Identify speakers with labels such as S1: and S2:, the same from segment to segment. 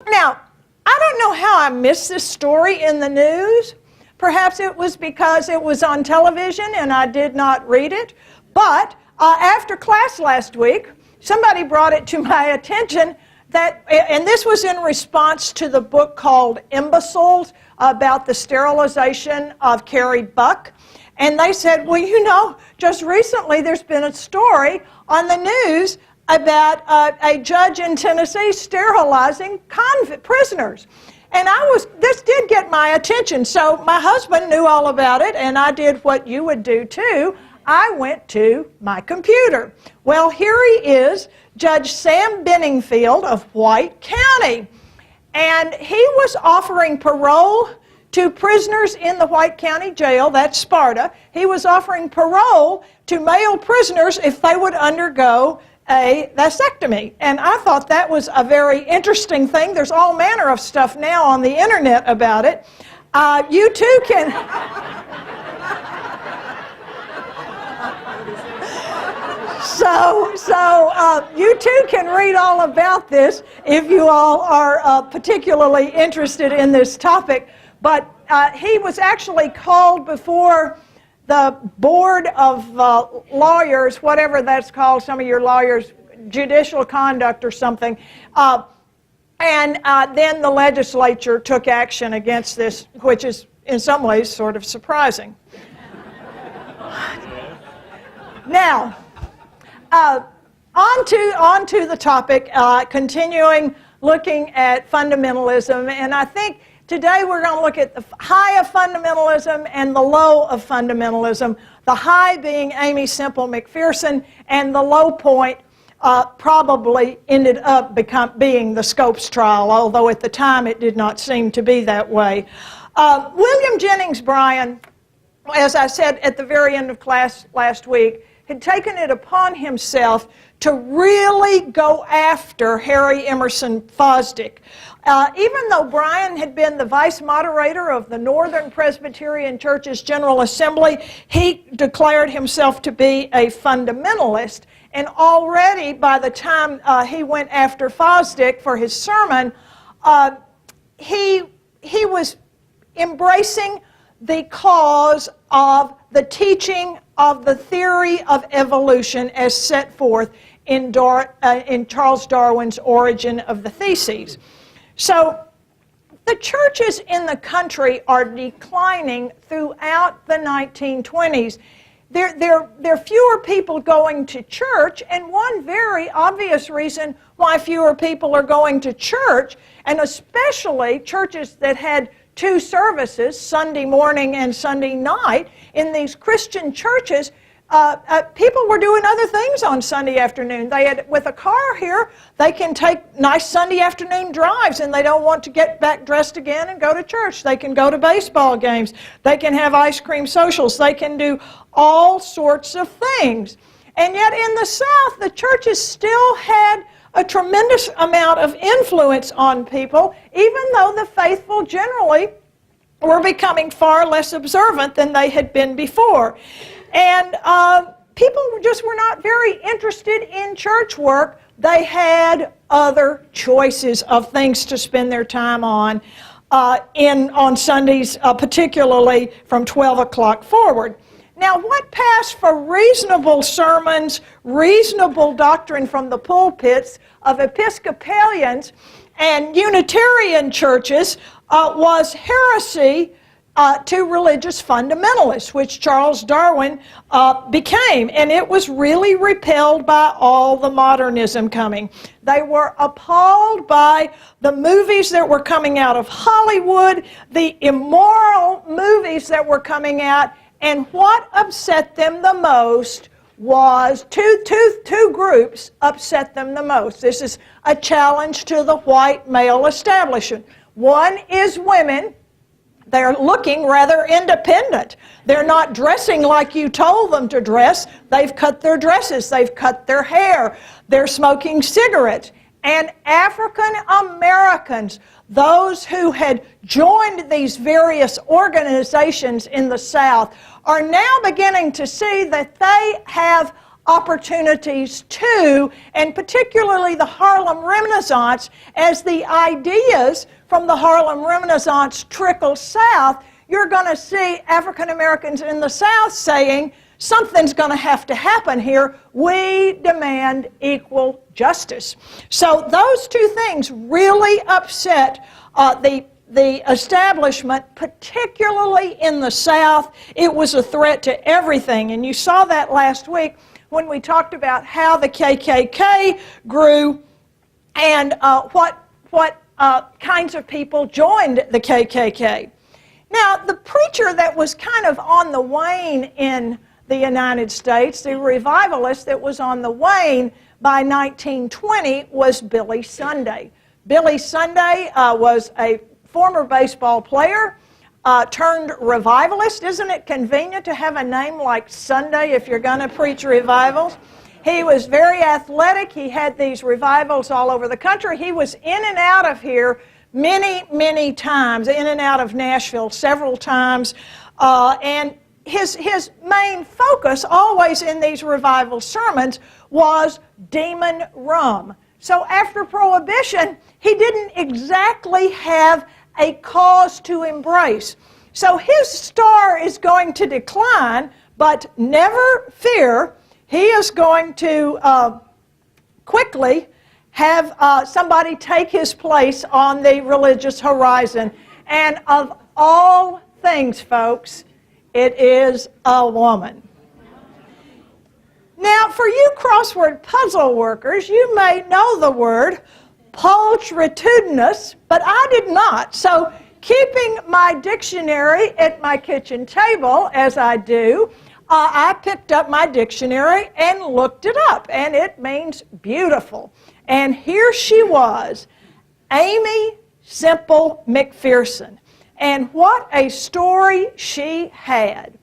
S1: Now, I don't know how I missed this story in the news. Perhaps it was because it was on television and I did not read it. But after class last week, somebody brought it to my attention that, and this was in response to the book called Imbeciles about the sterilization of Carrie Buck. And they said, well, you know, just recently there's been a story on the news about a judge in Tennessee sterilizing prisoners. And this did get my attention. So my husband knew all about it, and I did what you would do too. I went to my computer. Well, here he is, Judge Sam Benningfield of White County. And he was offering parole to prisoners in the White County Jail, that's Sparta. He was offering parole to male prisoners if they would undergo a vasectomy. And I thought that was a very interesting thing. There's all manner of stuff now on the internet about it. You too can... So you too can read all about this if you all are particularly interested in this topic. But he was actually called before the board of lawyers, whatever that's called, some of your lawyers, judicial conduct or something, and then the legislature took action against this, which is in some ways sort of surprising. Now, on to the topic, continuing looking at fundamentalism, and I think today we're going to look at the high of fundamentalism and the low of fundamentalism, the high being AIMEE Semple McPherson, and the low point probably ended up being the Scopes trial, although at the time it did not seem to be that way. William Jennings Bryan, as I said at the very end of class last week, had taken it upon himself to really go after Harry Emerson Fosdick. Even though Bryan had been the vice moderator of the Northern Presbyterian Church's General Assembly, he declared himself to be a fundamentalist. And already by the time he went after Fosdick for his sermon, he was embracing the cause of the teaching of the theory of evolution as set forth in Charles Darwin's Origin of the Theses. So the churches in the country are declining throughout the 1920s. There are fewer people going to church, and one very obvious reason why fewer people are going to church, and especially churches that had two services, Sunday morning and Sunday night, in these Christian churches, people were doing other things on Sunday afternoon. They had, with a car here, they can take nice Sunday afternoon drives, and they don't want to get back dressed again and go to church. They can go to baseball games. They can have ice cream socials. They can do all sorts of things. And yet in the South, the churches still had a tremendous amount of influence on people, even though the faithful generally were becoming far less observant than they had been before. And people just were not very interested in church work. They had other choices of things to spend their time on Sundays, particularly from 12 o'clock forward. Now, what passed for reasonable sermons, reasonable doctrine from the pulpits of Episcopalians and Unitarian churches was heresy to religious fundamentalists, which Charles Darwin became. And it was really repelled by all the modernism coming. They were appalled by the movies that were coming out of Hollywood, the immoral movies that were coming out. And what upset them the most was two groups upset them the most. This is a challenge to the white male establishment. One is women. They're looking rather independent. They're not dressing like you told them to dress. They've cut their dresses. They've cut their hair. They're smoking cigarettes. And African Americans, those who had joined these various organizations in the South, are now beginning to see that they have opportunities too, and particularly the Harlem Renaissance. As the ideas from the Harlem Renaissance trickle south, you're going to see African Americans in the South saying, something's going to have to happen here. We demand equal justice. So those two things really upset the establishment, particularly in the South. It was a threat to everything. And you saw that last week when we talked about how the KKK grew and what kinds of people joined the KKK. Now, the preacher that was kind of on the wane in the United States, the revivalist that was on the wane by 1920 was Billy Sunday. Billy Sunday was a former baseball player turned revivalist. Isn't it convenient to have a name like Sunday if you're going to preach revivals? He was very athletic. He had these revivals all over the country. He was in and out of here many times, in and out of Nashville several times. And his main focus always in these revival sermons was demon rum. So after Prohibition, he didn't exactly have a cause to embrace. So his star is going to decline, but never fear, he is going to quickly have somebody take his place on the religious horizon. And of all things, folks, it is a woman. Now, for you crossword puzzle workers, you may know the word PULCHRITUDINOUS, but I did not. So, keeping my dictionary at my kitchen table, as I do, I picked up my dictionary and looked it up, and it means beautiful. And here she was, AIMEE Semple McPherson. And what a story she had.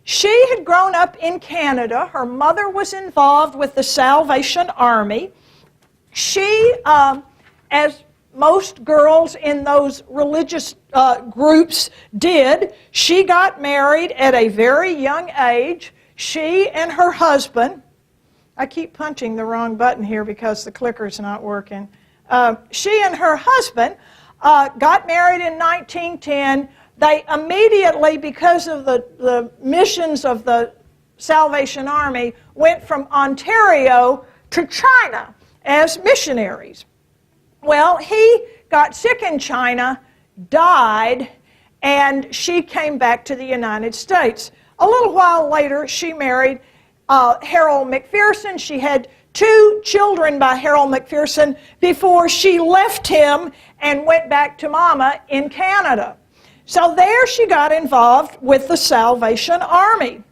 S1: She had grown up in Canada. Her mother was involved with the Salvation Army. She, as most girls in those religious groups did, she got married at a very young age. She and her husband, I keep punching the wrong button here because the clicker's not working. She and her husband got married in 1910. They immediately, because of the missions of the Salvation Army, went from Ontario to China as missionaries. Well, he got sick in China, died, and she came back to the United States. A little while later, she married Harold McPherson. She had 2 children by Harold McPherson before she left him and went back to Mama in Canada. So there she got involved with the Salvation Army.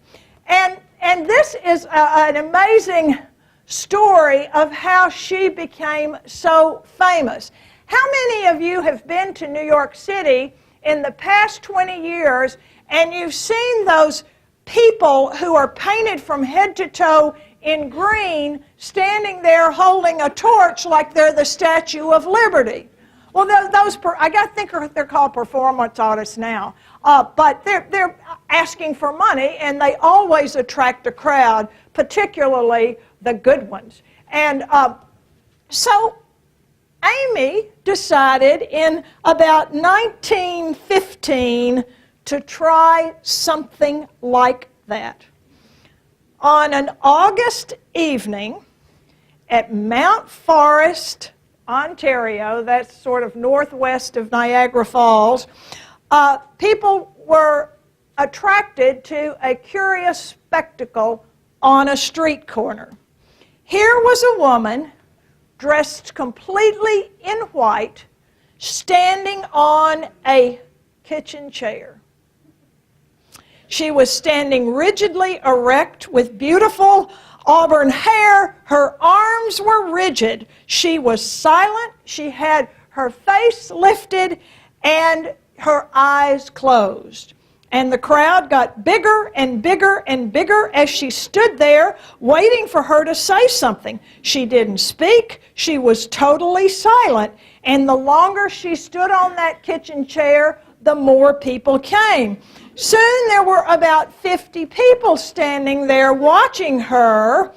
S1: And this is an amazing story of how she became so famous. How many of you have been to New York City in the past 20 years and you've seen those people who are painted from head to toe in green standing there holding a torch like they're the Statue of Liberty? Well, I think they're called performance artists now, but they're asking for money, and they always attract a crowd, particularly the good ones. And so AIMEE decided in about 1915 to try something like that. On an August evening at Mount Forest, Ontario, that's sort of northwest of Niagara Falls, people were attracted to a curious spectacle on a street corner. Here was a woman dressed completely in white, standing on a kitchen chair. She was standing rigidly erect with beautiful auburn hair. Her arms were rigid. She was silent. She had her face lifted and her eyes closed. And the crowd got bigger and bigger and bigger as she stood there waiting for her to say something. She didn't speak. She was totally silent. And the longer she stood on that kitchen chair, the more people came. Soon there were about 50 people standing there watching her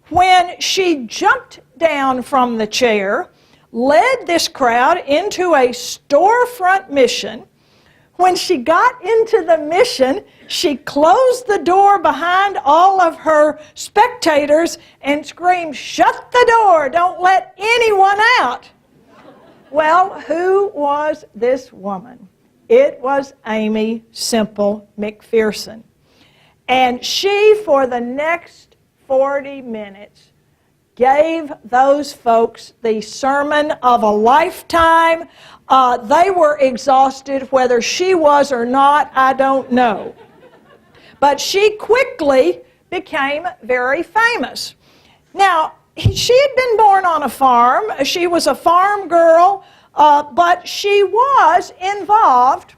S1: when she jumped down from the chair, led this crowd into a storefront mission. When she got into the mission, she closed the door behind all of her spectators and screamed, "Shut the door, don't let anyone out." Well, who was this woman? It was AIMEE Semple McPherson. And she, for the next 40 minutes, gave those folks the sermon of a lifetime. They were exhausted. Whether she was or not, I don't know. But she quickly became very famous. Now, she had been born on a farm. She was a farm girl, but she was involved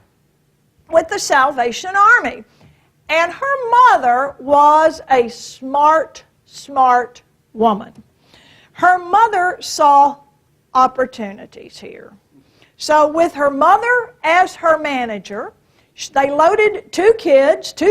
S1: with the Salvation Army. And her mother was a smart woman. Her mother saw opportunities here. So with her mother as her manager, they loaded two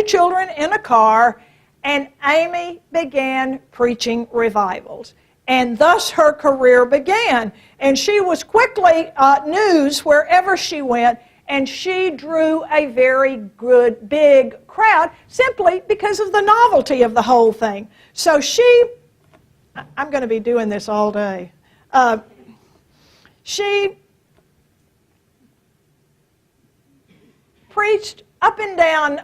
S1: children in a car, and AIMEE began preaching revivals. And thus her career began. And she was quickly news wherever she went, and she drew a very good, big crowd simply because of the novelty of the whole thing. So I'm going to be doing this all day. She preached up and down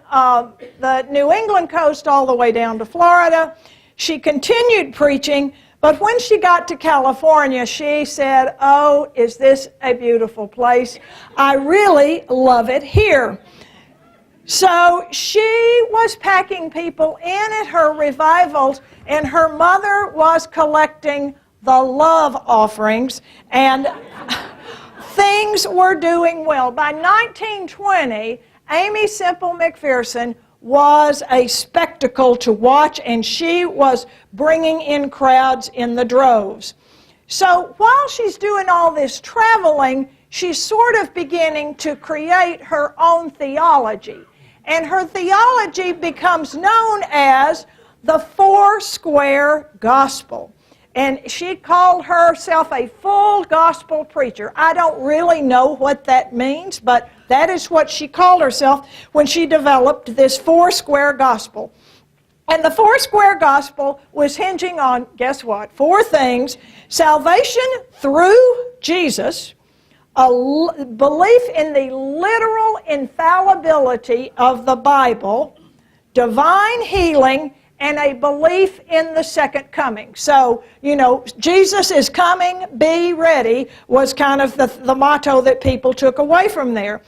S1: the New England coast all the way down to Florida. She continued preaching, but when she got to California, she said, "Oh, is this a beautiful place? I really love it here." So she was packing people in at her revivals, and her mother was collecting the love offerings, and things were doing well. By 1920, AIMEE Semple McPherson was a spectacle to watch, and she was bringing in crowds in the droves. So while she's doing all this traveling, she's sort of beginning to create her own theology. And her theology becomes known as the Foursquare Gospel. And she called herself a full gospel preacher. I don't really know what that means, but that is what she called herself when she developed this Foursquare Gospel. And the Foursquare Gospel was hinging on, guess what? 4 things: salvation through Jesus, a belief in the literal infallibility of the Bible, divine healing, and a belief in the second coming. So, Jesus is coming, be ready, was kind of the motto that people took away from there.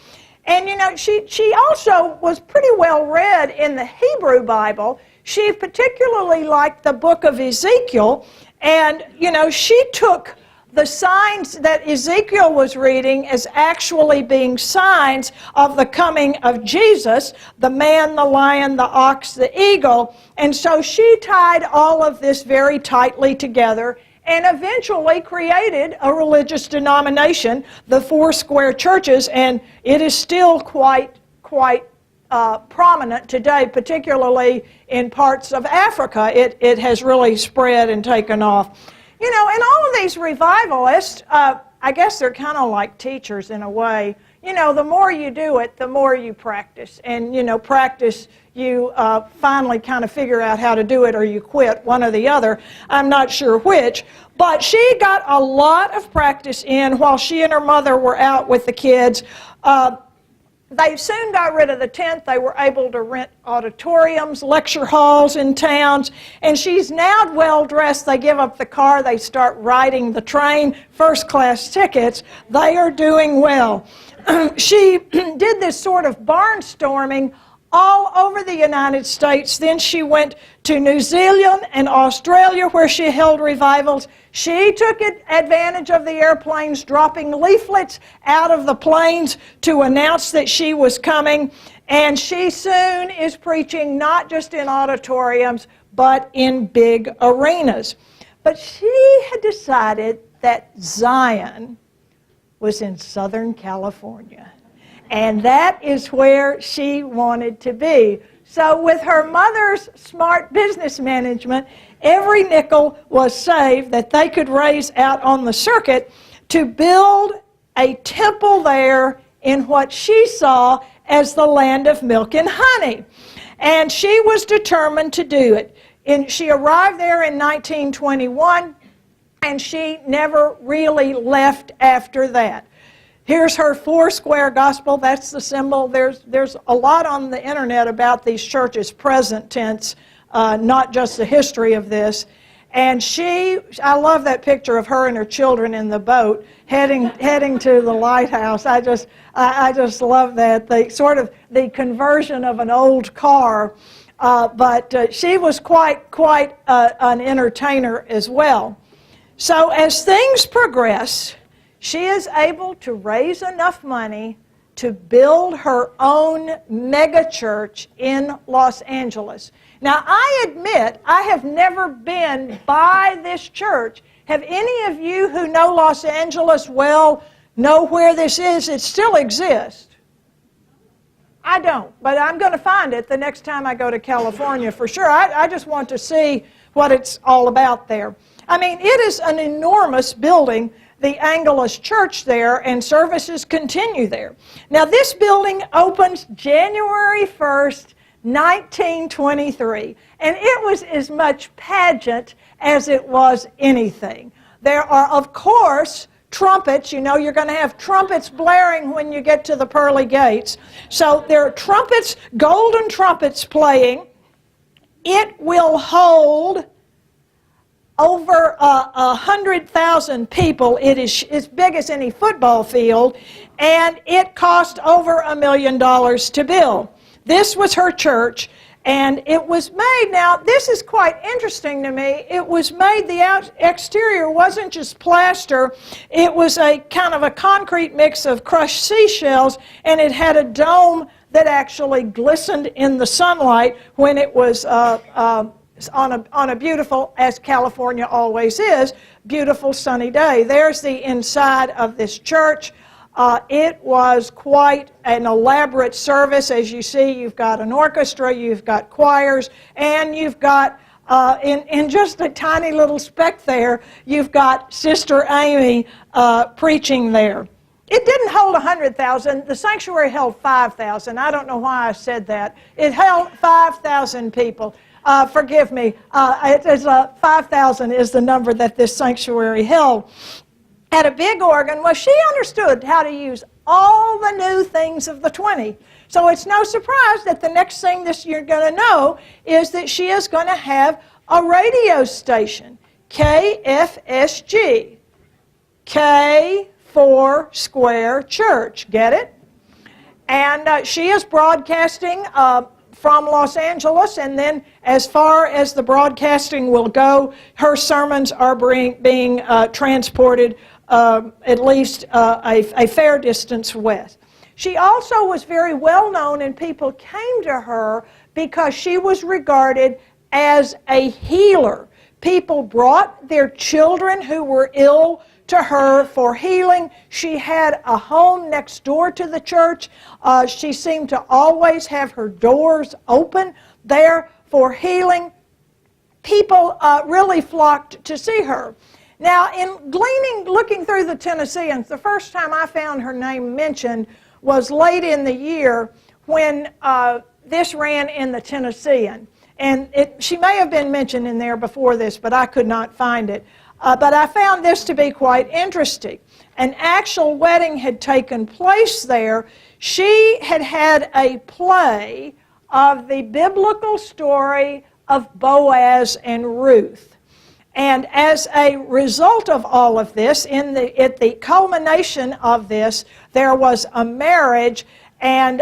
S1: And, she also was pretty well read in the Hebrew Bible. She particularly liked the book of Ezekiel, and, she took the signs that Ezekiel was reading as actually being signs of the coming of Jesus, the man, the lion, the ox, the eagle. And so she tied all of this very tightly together and eventually created a religious denomination, the Foursquare Churches, and it is still quite prominent today, particularly in parts of Africa. It has really spread and taken off. And all of these revivalists, I guess they're kind of like teachers in a way. The more you do it, the more you practice. And, practice, you finally kind of figure out how to do it, or you quit, one or the other. I'm not sure which. But she got a lot of practice in while she and her mother were out with the kids. They soon got rid of the tent. They were able to rent auditoriums, lecture halls in towns, and she's now well-dressed. They give up the car. They start riding the train, first-class tickets. They are doing well. She did this sort of barnstorming all over the United States. Then she went to New Zealand and Australia, where she held revivals. She took advantage of the airplanes, dropping leaflets out of the planes to announce that she was coming. And she soon is preaching not just in auditoriums, but in big arenas. But she had decided that Zion was in Southern California. And that is where she wanted to be. So with her mother's smart business management, every nickel was saved that they could raise out on the circuit to build a temple there in what she saw as the land of milk and honey. And she was determined to do it. And she arrived there in 1921, and she never really left after that. Here's her four-square gospel. That's the symbol. There's a lot on the internet about these churches, present tense, not just the history of this. And I love that picture of her and her children in the boat heading to the lighthouse. I just love that. The conversion of an old car. But she was quite an entertainer as well. So as things progress, she is able to raise enough money to build her own megachurch in Los Angeles. Now, I admit I have never been by this church. Have any of you who know Los Angeles well know where this is? It still exists. I don't, but I'm going to find it the next time I go to California for sure. I just want to see what it's all about there. I mean, it is an enormous building, the Angelus Church there, and services continue there. Now, this building opens January 1st, 1923, and it was as much pageant as it was anything. There are, of course, trumpets. You know, you're going to have trumpets blaring when you get to the pearly gates. So there are trumpets, golden trumpets playing. It will hold over 100,000 people. It is as big as any football field, and it cost over $1 million to build. This was her church, and it was made, now this is quite interesting to me, it was made, the exterior wasn't just plaster, it was a kind of a concrete mix of crushed seashells, and it had a dome that actually glistened in the sunlight when it was on a beautiful, as California always is, beautiful sunny day. There's the inside of this church. It was quite an elaborate service. As you see, you've got an orchestra, you've got choirs, and you've got, in just a tiny little speck there, you've got Sister AIMEE preaching there. It didn't hold 100,000. The sanctuary held 5,000. I don't know why I said that. It held 5,000 people. Forgive me. 5,000 is the number that this sanctuary held. Had a big organ. Well, she understood how to use all the new things of the 20. So it's no surprise that the next thing that you're going to know is that she is going to have a radio station, KFSG, K for Square Church. Get it? And she is broadcasting from Los Angeles, and then as far as the broadcasting will go, her sermons are being transported at least a fair distance west. She also was very well known, and people came to her because she was regarded as a healer. People brought their children who were ill to her for healing. She had a home next door to the church. She seemed to always have her doors open there for healing. People really flocked to see her. Now, in looking through the Tennesseans, the first time I found her name mentioned was late in the year when this ran in the Tennessean. And she may have been mentioned in there before this, but I could not find it. But I found this to be quite interesting. An actual wedding had taken place there. She had had a play of the biblical story of Boaz and Ruth. And as a result of all of this, at the culmination of this, there was a marriage, and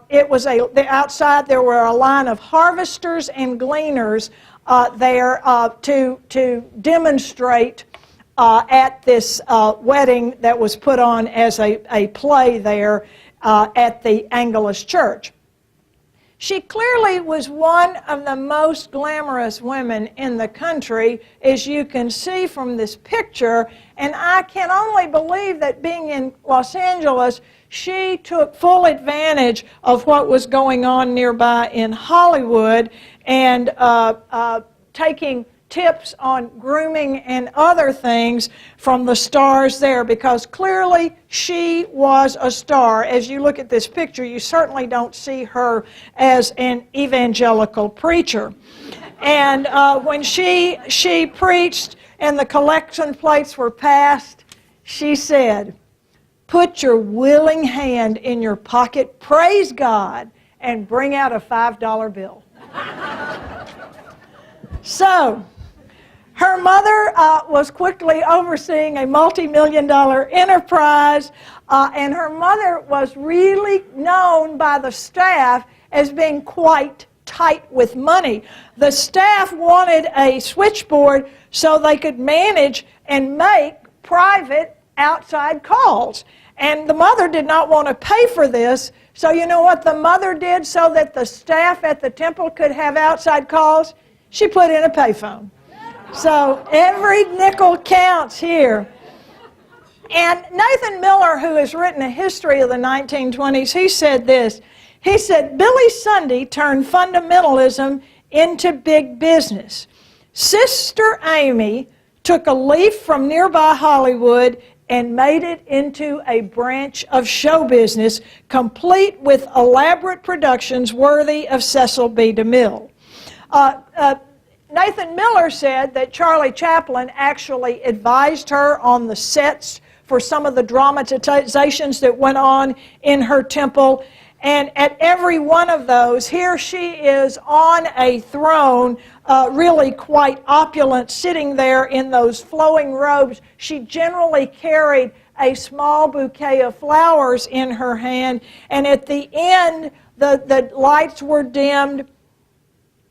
S1: it was outside there were a line of harvesters and gleaners there to demonstrate at this wedding that was put on as a play there at the Angelus Church. She clearly was one of the most glamorous women in the country, as you can see from this picture. And I can only believe that being in Los Angeles, she took full advantage of what was going on nearby in Hollywood and taking tips on grooming and other things from the stars there, because clearly she was a star. As you look at this picture, you certainly don't see her as an evangelical preacher. And when she preached and the collection plates were passed, she said, "Put your willing hand in your pocket, praise God, and bring out a $5 bill." So, her mother was quickly overseeing a multi-million-dollar enterprise, and her mother was really known by the staff as being quite tight with money. The staff wanted a switchboard so they could manage and make private outside calls. And the mother did not want to pay for this, so you know what the mother did so that the staff at the temple could have outside calls? She put in a payphone. So every nickel counts here. And Nathan Miller, who has written a history of the 1920s, he said this. He said, "Billy Sunday turned fundamentalism into big business. Sister AIMEE took a leaf from nearby Hollywood and made it into a branch of show business, complete with elaborate productions worthy of Cecil B. DeMille." Nathan Miller said that Charlie Chaplin actually advised her on the sets for some of the dramatizations that went on in her temple. And at every one of those, here she is on a throne, really quite opulent, sitting there in those flowing robes. She generally carried a small bouquet of flowers in her hand. And at the end, the lights were dimmed,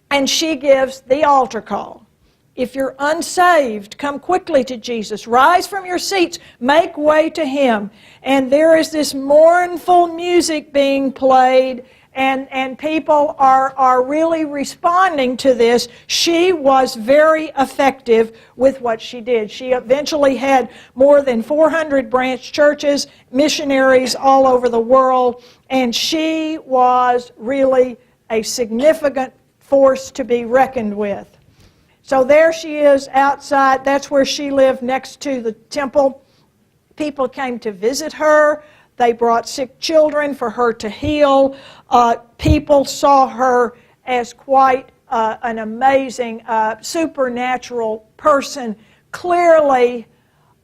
S1: and she gives the altar call. "If you're unsaved, come quickly to Jesus. Rise from your seats, make way to Him." And there is this mournful music being played, and people are really responding to this. She was very effective with what she did. She eventually had more than 400 branch churches, missionaries all over the world, and she was really a significant force to be reckoned with. So there she is outside. That's where she lived, next to the temple. People came to visit her. They brought sick children for her to heal. People saw her as quite an amazing, supernatural person, clearly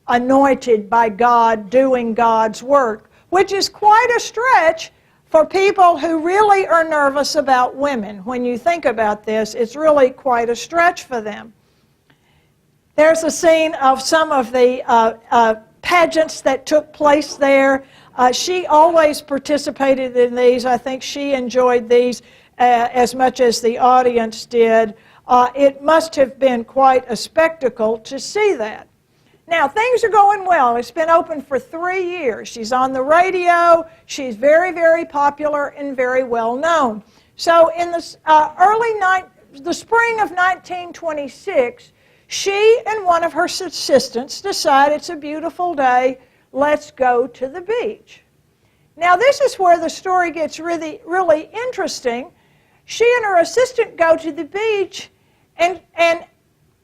S1: anointed by God, doing God's work, which is quite a stretch for people who really are nervous about women. When you think about this, it's really quite a stretch for them. There's a scene of some of the pageants that took place there. She always participated in these. I think she enjoyed these as much as the audience did. It must have been quite a spectacle to see that. Now, things are going well. It's been open for 3 years. She's on the radio. She's very, very popular and very well known. So in the spring of 1926, she and one of her assistants decide it's a beautiful day, let's go to the beach. Now, this is where the story gets really, really interesting. She and her assistant go to the beach, and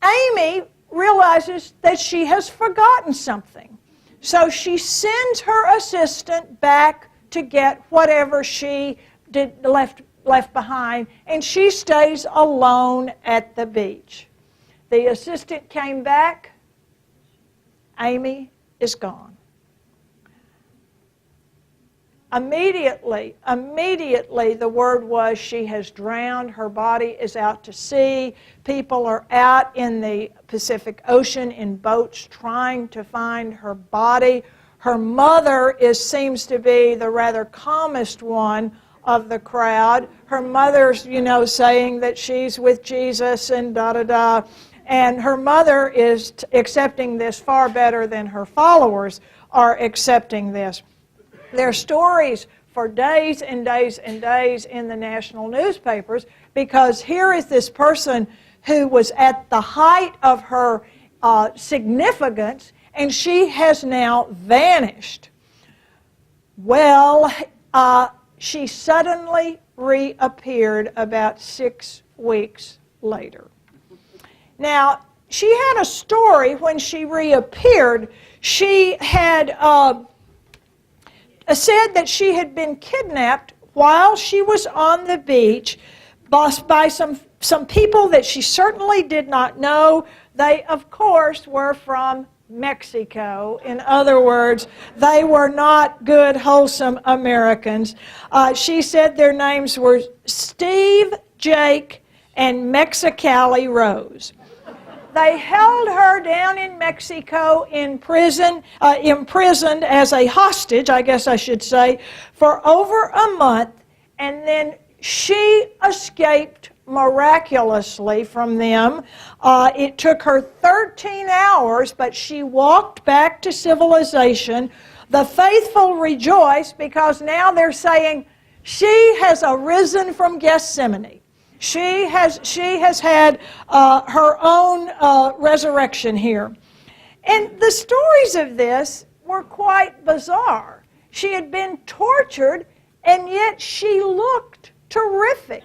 S1: AIMEE realizes that she has forgotten something. So she sends her assistant back to get whatever she left behind, and she stays alone at the beach. The assistant came back. AIMEE is gone. Immediately, the word was she has drowned. Her body is out to sea. People are out in the Pacific Ocean in boats trying to find her body. Her mother seems to be the rather calmest one of the crowd. Her mother's, saying that she's with Jesus and da-da-da. And her mother is accepting this far better than her followers are accepting this. Their stories for days and days and days in the national newspapers, because here is this person who was at the height of her significance, and she has now vanished. Well, she suddenly reappeared about 6 weeks later. Now, she had a story when she reappeared. She had said that she had been kidnapped while she was on the beach by some people that she certainly did not know. They, of course, were from Mexico. In other words, they were not good, wholesome Americans. She said their names were Steve, Jake, and Mexicali Rose. They held her down in Mexico in prison, imprisoned as a hostage, I guess I should say, for over a month, and then she escaped miraculously from them. It took her 13 hours, but she walked back to civilization. The faithful rejoice because now they're saying she has arisen from Gethsemane. She has had her own resurrection here. And the stories of this were quite bizarre. She had been tortured, and yet she looked terrific.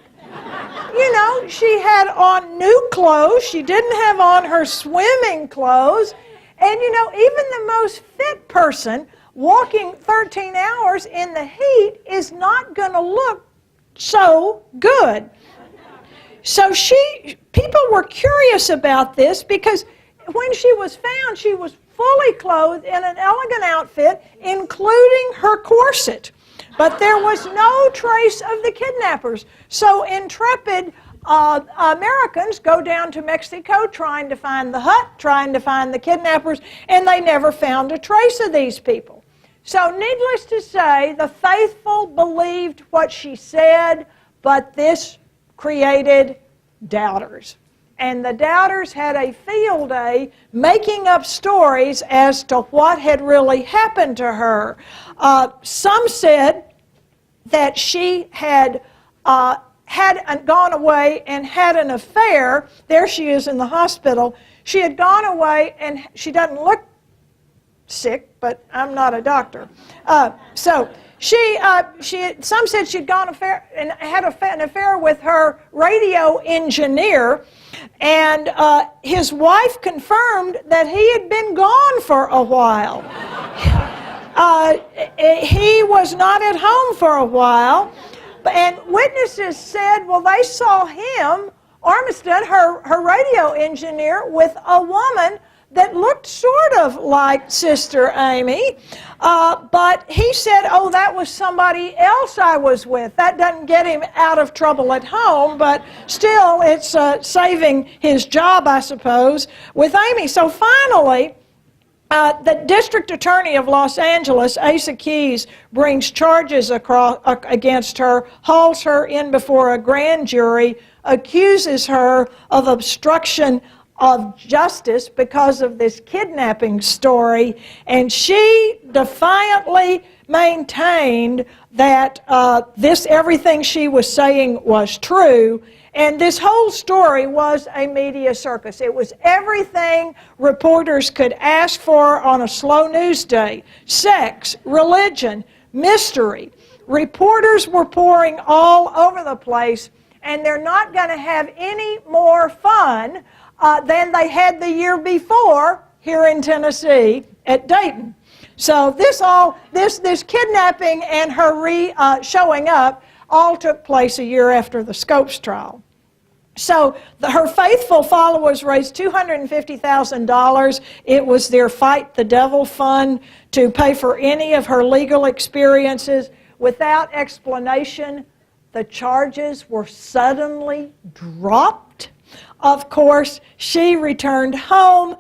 S1: You know, she had on new clothes. She didn't have on her swimming clothes. And, you know, even the most fit person walking 13 hours in the heat is not going to look so good. So people were curious about this because when she was found, she was fully clothed in an elegant outfit, including her corset. But there was no trace of the kidnappers. So intrepid Americans go down to Mexico trying to find the hut, trying to find the kidnappers, and they never found a trace of these people. So needless to say, the faithful believed what she said, but this created doubters. And the doubters had a field day making up stories as to what had really happened to her. Some said that she had gone away and had an affair. There she is in the hospital. She had gone away, and she doesn't look sick, but I'm not a doctor. Some said she'd gone and had an affair with her radio engineer, and his wife confirmed that he had been gone for a while. He was not at home for a while, and witnesses said, well, they saw him, Armistead, her radio engineer, with a woman that looked sort of like Sister AIMEE, but he said, oh, that was somebody else I was with. That doesn't get him out of trouble at home, but still it's saving his job, I suppose, with AIMEE. So finally, the district attorney of Los Angeles, Asa Keys, brings charges against her, hauls her in before a grand jury, accuses her of obstruction of justice because of this kidnapping story, and she defiantly maintained that everything she was saying was true, and this whole story was a media circus. It was everything reporters could ask for on a slow news day: sex, religion, mystery. Reporters were pouring all over the place, and they're not going to have any more fun than they had the year before here in Tennessee at Dayton. So this kidnapping and her showing up all took place a year after the Scopes trial. So her faithful followers raised $250,000. It was their Fight the Devil fund to pay for any of her legal experiences. Without explanation, the charges were suddenly dropped. Of course, she returned home.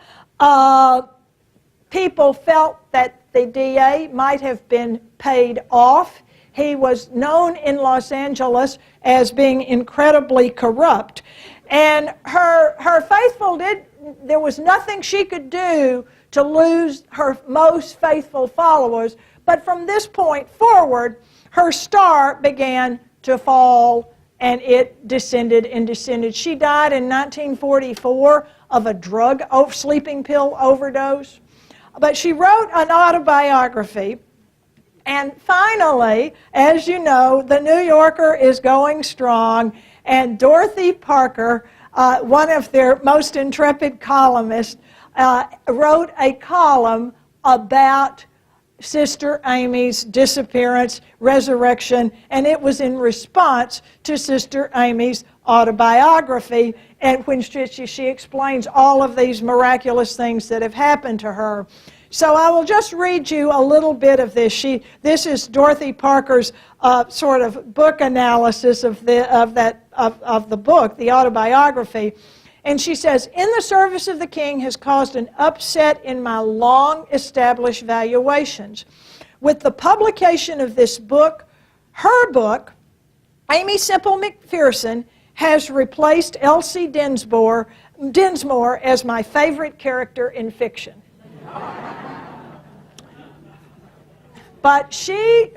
S1: People felt that the DA might have been paid off. He was known in Los Angeles as being incredibly corrupt. And her faithful there was nothing she could do to lose her most faithful followers. But from this point forward, her star began to fall, and it descended and descended. She died in 1944 of a sleeping pill overdose. But she wrote an autobiography. And finally, as you know, the New Yorker is going strong, and Dorothy Parker, one of their most intrepid columnists, wrote a column about Sister Amy's disappearance, resurrection, and it was in response to Sister Amy's autobiography, and when she explains all of these miraculous things that have happened to her. So I will just read you a little bit of this. This is Dorothy Parker's sort of book analysis of the book, the autobiography. And she says, "In the service of the King has caused an upset in my long-established valuations. With the publication of this book, her book, Aimee Semple McPherson has replaced Elsie Dinsmore as my favorite character in fiction." But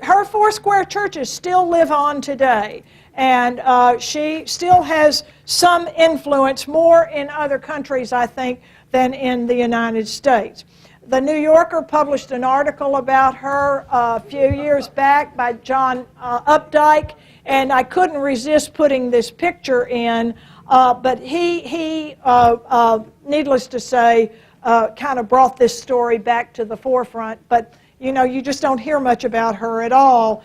S1: her Foursquare churches still live on today, and she still has some influence, more in other countries, I think, than in the United States. The New Yorker published an article about her a few years back by John Updike, and I couldn't resist putting this picture in, but he needless to say, kind of brought this story back to the forefront. But you know, you just don't hear much about her at all.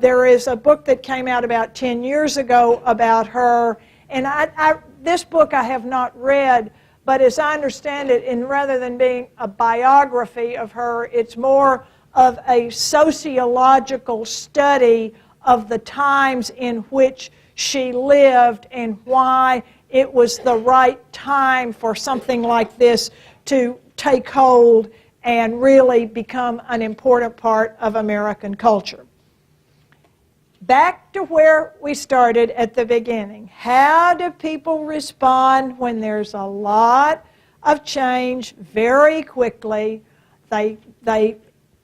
S1: There is a book that came out about 10 years ago about her, and this book I have not read, but as I understand it, rather than being a biography of her, it's more of a sociological study of the times in which she lived and why it was the right time for something like this to take hold and really become an important part of American culture. Back to where we started at the beginning. How do people respond when there's a lot of change very quickly? They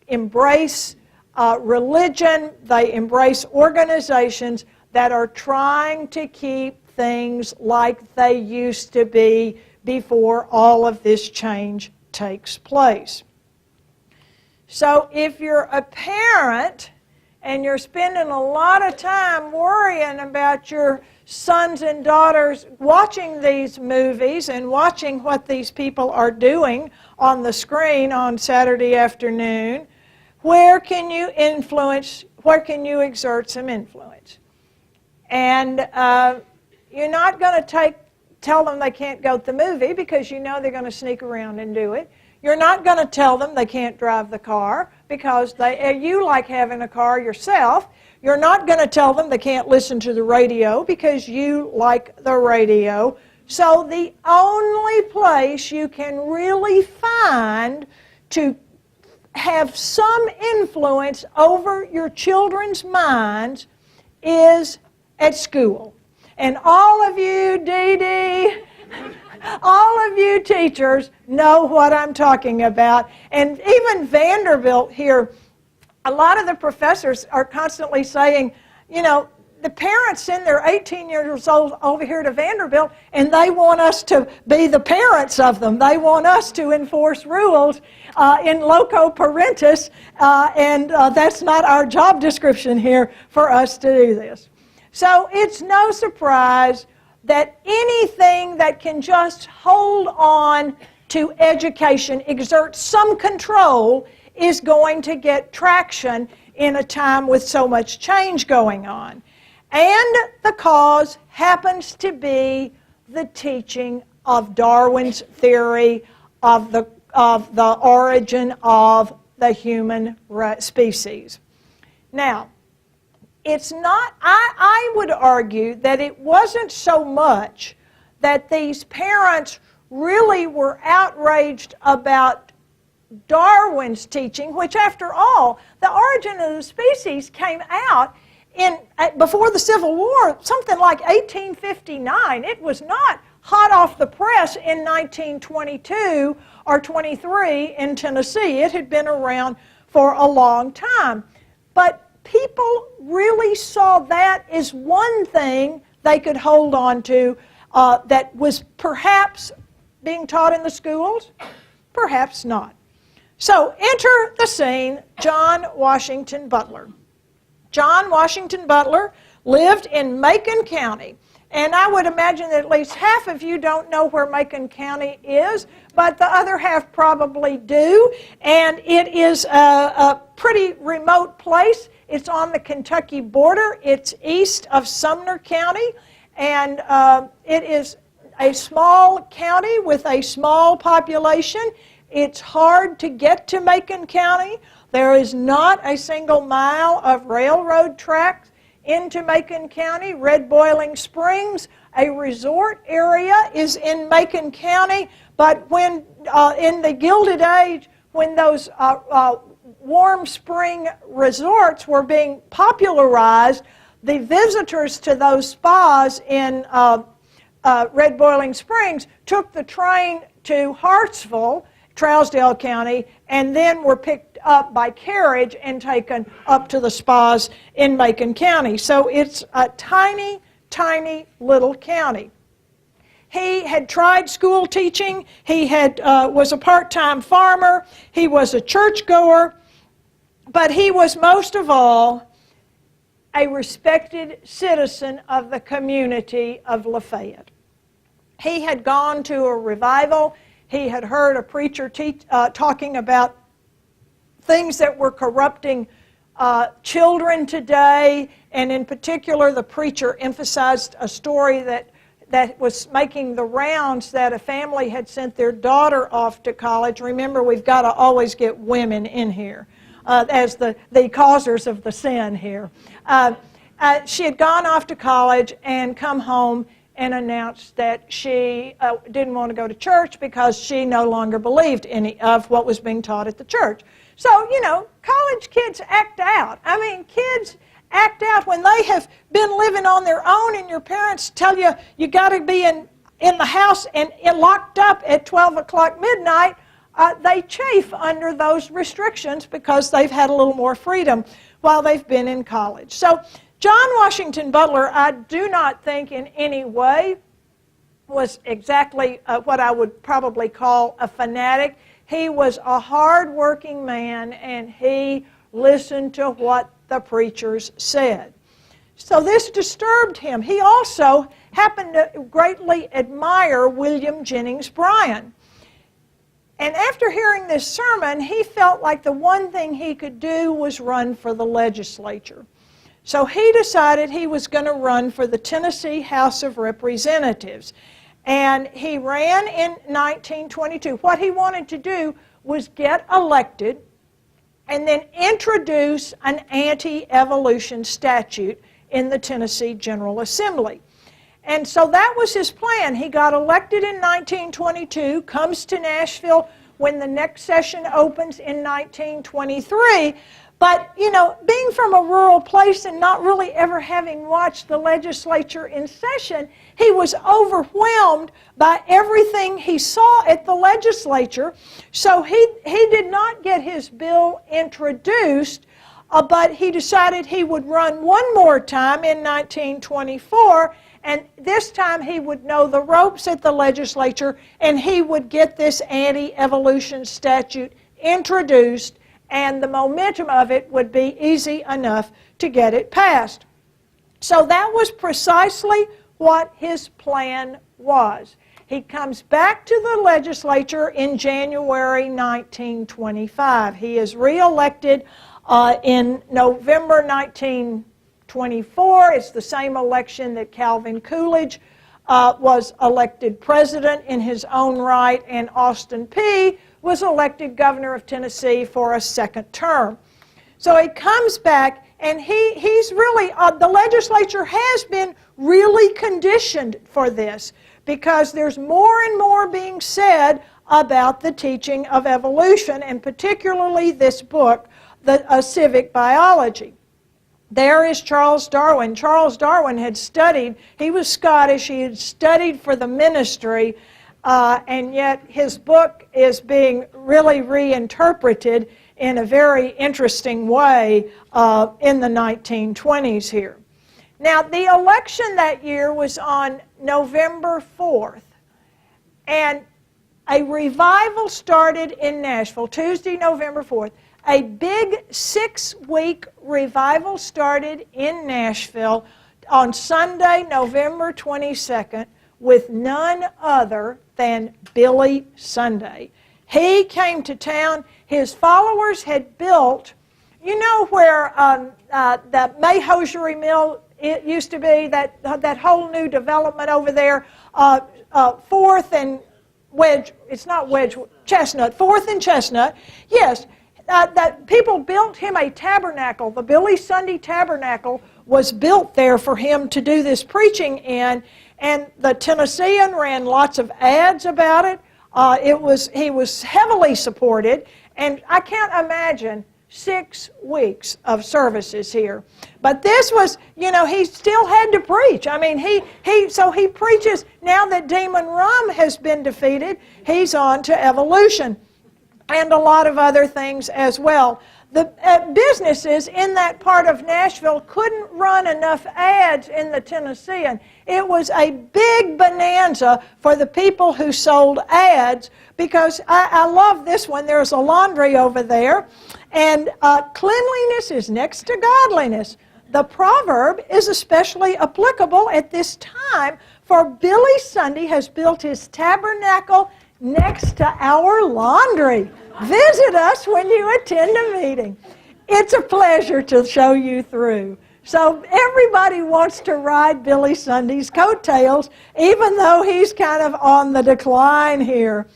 S1: embrace religion, they embrace organizations that are trying to keep things like they used to be before all of this change takes place. So if you're a parent and you're spending a lot of time worrying about your sons and daughters watching these movies and watching what these people are doing on the screen on Saturday afternoon, where can you influence, where can you exert some influence? And you're not going to tell them they can't go to the movie because you know they're going to sneak around and do it. You're not going to tell them they can't drive the car because you like having a car yourself. You're not going to tell them they can't listen to the radio because you like the radio. So the only place you can really find to have some influence over your children's minds is at school. And all of you, Dee Dee, all of you teachers know what I'm talking about. And even Vanderbilt here, a lot of the professors are constantly saying, you know, the parents send their 18 years old over here to Vanderbilt, and they want us to be the parents of them. They want us to enforce rules in loco parentis, and that's not our job description here for us to do this. So it's no surprise that anything that can just hold on to education, exert some control, is going to get traction in a time with so much change going on. And the cause happens to be the teaching of Darwin's theory of the origin of the human species. Now, it's not, I would argue that it wasn't so much that these parents really were outraged about Darwin's teaching, which after all, the origin of the species came out before the Civil War, something like 1859. It was not hot off the press in 1922 or 23 in Tennessee. It had been around for a long time. But people really saw that as one thing they could hold on to that was perhaps being taught in the schools, perhaps not. So enter the scene, John Washington Butler. John Washington Butler lived in Macon County. And I would imagine that at least half of you don't know where Macon County is, but the other half probably do. And it is a pretty remote place. It's on the Kentucky border. It's east of Sumner County. And it is a small county with a small population. It's hard to get to Macon County. There is not a single mile of railroad tracks into Macon County. Red Boiling Springs, a resort area, is in Macon County. But when in the Gilded Age, when those warm spring resorts were being popularized, the visitors to those spas in Red Boiling Springs took the train to Hartsville, Trousdale County, and then were picked up by carriage and taken up to the spas in Macon County. So it's a tiny, tiny little county. He had tried school teaching. He was a part-time farmer. He was a churchgoer. But he was most of all a respected citizen of the community of Lafayette. He had gone to a revival. He had heard a preacher talking about things that were corrupting children today, and in particular the preacher emphasized a story that was making the rounds, that a family had sent their daughter off to college. Remember, we've got to always get women in here as the causers of the sin here. She had gone off to college and come home and announced that she didn't want to go to church because she no longer believed any of what was being taught at the church. So, you know, college kids act out. I mean, kids act out when they have been living on their own and your parents tell you you got to be in the house and locked up at 12 o'clock midnight. They chafe under those restrictions because they've had a little more freedom while they've been in college. So John Washington Butler, I do not think in any way was exactly what I would probably call a fanatic. He was a hard-working man, and he listened to what the preachers said. So this disturbed him. He also happened to greatly admire William Jennings Bryan. And after hearing this sermon, he felt like the one thing he could do was run for the legislature. So he decided he was going to run for the Tennessee House of Representatives. And he ran in 1922. What he wanted to do was get elected and then introduce an anti-evolution statute in the Tennessee General Assembly. And so that was his plan. He got elected in 1922, comes to Nashville when the next session opens in 1923. But, you know, being from a rural place and not really ever having watched the legislature in session, he was overwhelmed by everything he saw at the legislature. So he did not get his bill introduced, but he decided he would run one more time in 1924, and this time he would know the ropes at the legislature, and he would get this anti-evolution statute introduced, and the momentum of it would be easy enough to get it passed. So that was precisely what his plan was. He comes back to the legislature in January 1925. He is reelected in November 1924. It's the same election that Calvin Coolidge was elected president in his own right, and Austin Peay was elected governor of Tennessee for a second term. So he comes back, and he's really, the legislature has been really conditioned for this, because there's more and more being said about the teaching of evolution, and particularly this book, Civic Biology. There is Charles Darwin. Charles Darwin had studied, he was Scottish, he had studied for the ministry and yet his book is being really reinterpreted in a very interesting way in the 1920s here. Now, the election that year was on November 4th, and a revival started in Nashville, Tuesday, November 4th. A big 6-week revival started in Nashville on Sunday, November 22nd, with none other than Billy Sunday. He came to town. His followers had built, you know where the May hosiery mill it used to be, that whole new development over there, 4th and Wedge, it's not Wedge, Chestnut, 4th and Chestnut, yes, that people built him a tabernacle. The Billy Sunday Tabernacle was built there for him to do this preaching in, and the Tennessean ran lots of ads about it. He was heavily supported, and I can't imagine 6 weeks of services here. But this was, you know, he still had to preach. I mean, so he preaches, now that Demon Rum has been defeated, he's on to evolution and a lot of other things as well. The businesses in that part of Nashville couldn't run enough ads in the Tennessean. It was a big bonanza for the people who sold ads, because I love this one. There's a laundry over there, and cleanliness is next to godliness. The proverb is especially applicable at this time, for Billy Sunday has built his tabernacle next to our laundry. Visit us when you attend a meeting. It's a pleasure to show you through. So everybody wants to ride Billy Sunday's coattails, even though he's kind of on the decline here.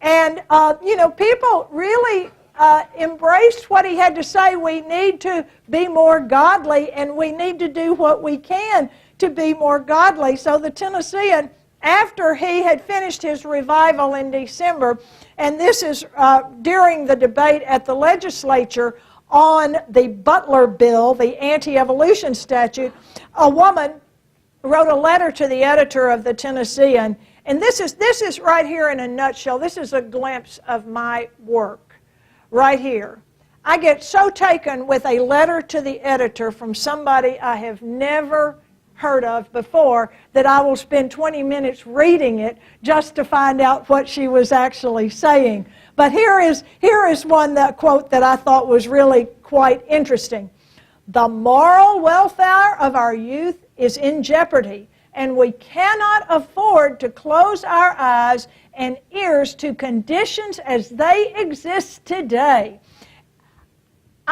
S1: And, you know, people really embraced what he had to say. We need to be more godly, and we need to do what we can to be more godly. So the Tennessean, after he had finished his revival in December, and this is during the debate at the legislature on the Butler bill, the anti-evolution statute, a woman wrote a letter to the editor of the Tennessean, and this is right here in a nutshell. This is a glimpse of my work right here. I get so taken with a letter to the editor from somebody I have never heard of before that I will spend 20 minutes reading it just to find out what she was actually saying. But here is one quote that I thought was really quite interesting. The moral welfare of our youth is in jeopardy, and we cannot afford to close our eyes and ears to conditions as they exist today.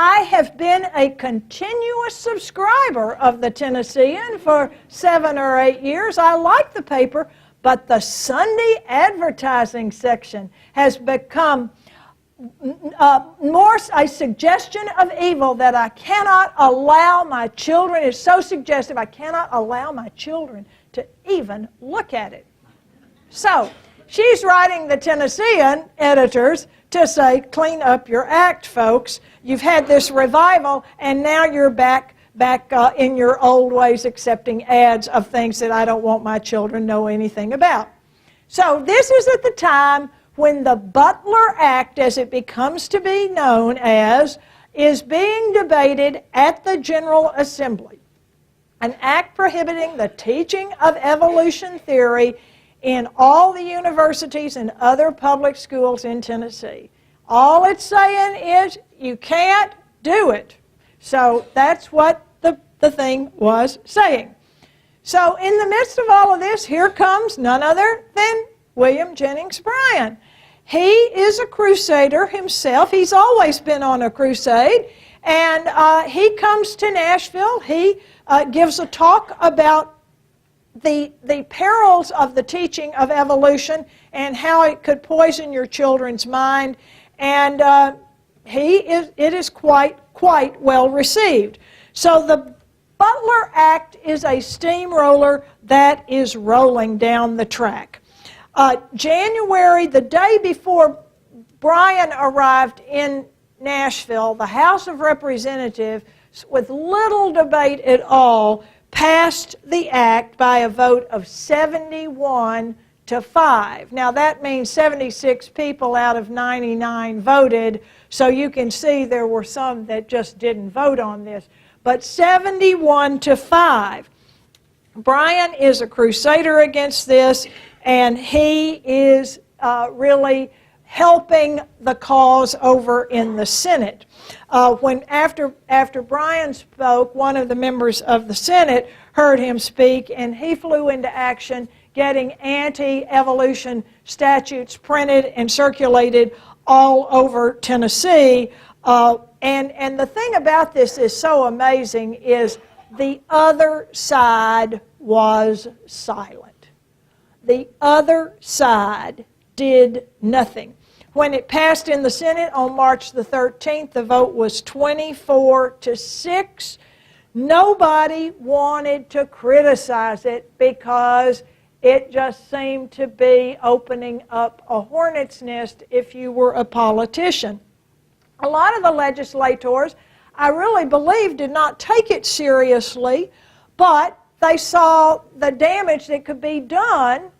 S1: I have been a continuous subscriber of the Tennessean for 7 or 8 years. I like the paper, but the Sunday advertising section has become more a suggestion of evil that I cannot allow my children. It's so suggestive, I cannot allow my children to even look at it. So she's writing the Tennessean editors to say, clean up your act, folks. You've had this revival, and now you're back in your old ways, accepting ads of things that I don't want my children to know anything about. So this is at the time when the Butler Act, as it becomes to be known as, is being debated at the General Assembly. An act prohibiting the teaching of evolution theory in all the universities and other public schools in Tennessee. All it's saying is you can't do it. So that's what the thing was saying. So in the midst of all of this, here comes none other than William Jennings Bryan. He is a crusader himself. He's always been on a crusade. And he comes to Nashville. He gives a talk about the perils of the teaching of evolution and how it could poison your children's mind. And it is quite well received. So the Butler Act is a steamroller that is rolling down the track. January, the day before Bryan arrived in Nashville, the House of Representatives, with little debate at all, passed the act by a vote of 71 to 5. Now that means 76 people out of 99 voted, so you can see there were some that just didn't vote on this. But 71 to 5. Bryan is a crusader against this, and he is really helping the cause over in the Senate. After Bryan spoke, one of the members of the Senate heard him speak, and he flew into action, getting anti-evolution statutes printed and circulated all over Tennessee. And the thing about this is so amazing is the other side was silent. The other side did nothing. When it passed in the Senate on March the 13th, the vote was 24 to 6. Nobody wanted to criticize it because it just seemed to be opening up a hornet's nest if you were a politician. A lot of the legislators, I really believe, did not take it seriously, but they saw the damage that could be done